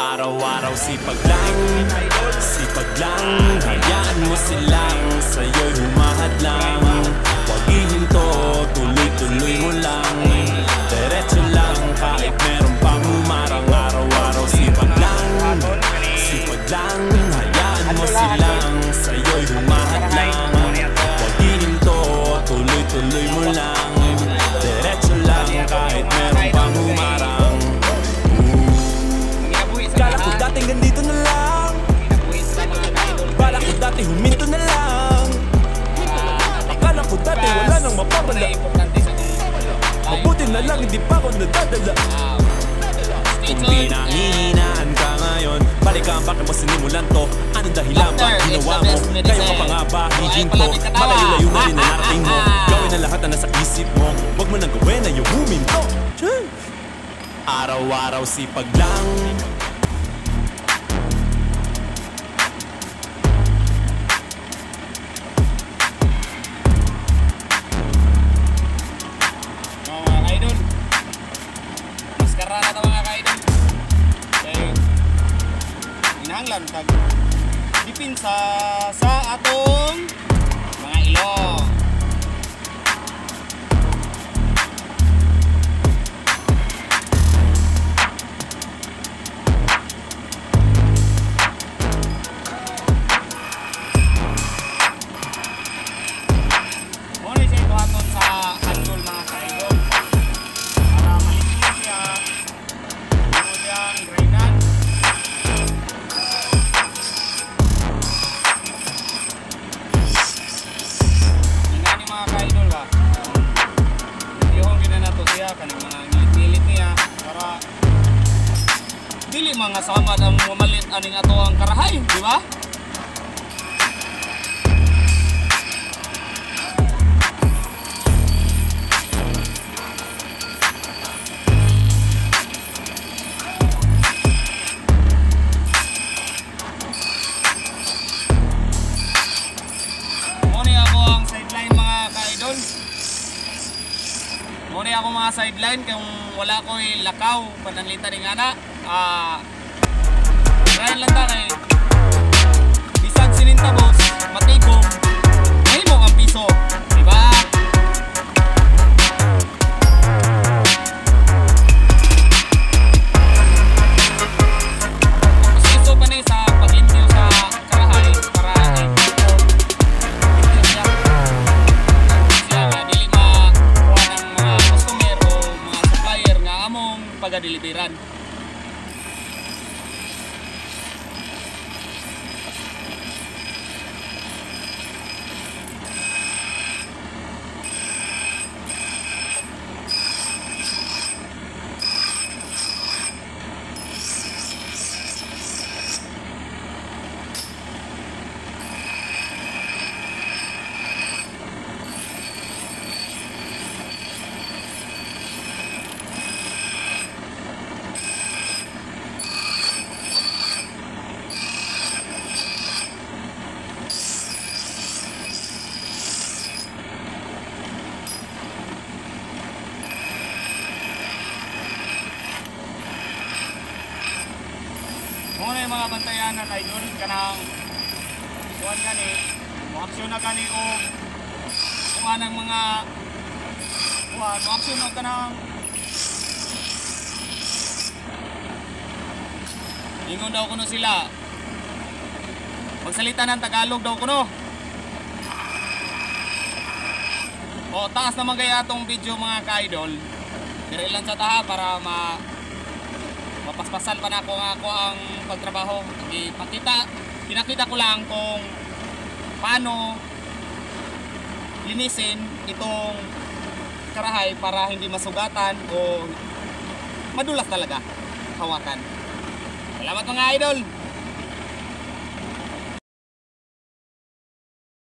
Araw-araw sipag lang, hayaan mo silang sa'yo'y humahadlang. Huwag ihinto, tuloy-tuloy mo lang, diretso lang kahit meron pang humarang. Araw-araw sipag lang, hayaan mo silang sa'yo'y humahadlang. Huwag ihinto, tuloy-tuloy mo lang, diretso lang kahit meron pang humarang. Kala ko dating ganito na lang, kala ko dati huminto na lang, akala ko dati wala nang mapapala. Mabuti na lang hindi pa ako nadadala. Kung pinahihinaan ka ngayon, balikan bakit mo sinimulan to? Anong dahilan ba ginawa mo? Kayo ka pa nga ba hihinto? Malayo-layo na rin na narating mo. Gawin ang lahat na nasa isip mo, huwag mo nang gawin na yung huminto. Araw-araw sipag lang, inahanglan kag dipinsa sa atong mga ilong. Muna siya ituhaton sa handol mga kaidol para malinis siya. Ito siyang grainan. Kanang mga ngilit-ngilit niya para dili mga samad ang mamalit aning ato ang karahay, di ba? Muna ako ang sideline mga ka-idol. Muna ako mga sideline kung wala ko'y lakaw pananlita rin nga na dahil lang ta kay bisag sinintabos matigom mahimo ang piso, diba? Mas iso pa na sa paglimpyo sa karahay para pagadiliberan. Muna yung mga bantayan na tayo doon kanang kuhan gani mo-aksyon na gani o kuhan ng mga kuhan mo-aksyon na kanang ingon daw kuno sila magsalita ng Tagalog daw kuno o taas naman kaya itong video mga ka-idol pero ilan sa taha para mapaspasan pa na ako ang pagtrabaho. Pinakita ko lang kung paano linisin itong karahay para hindi masugatan o madulas talaga hawakan. Salamat mga idol!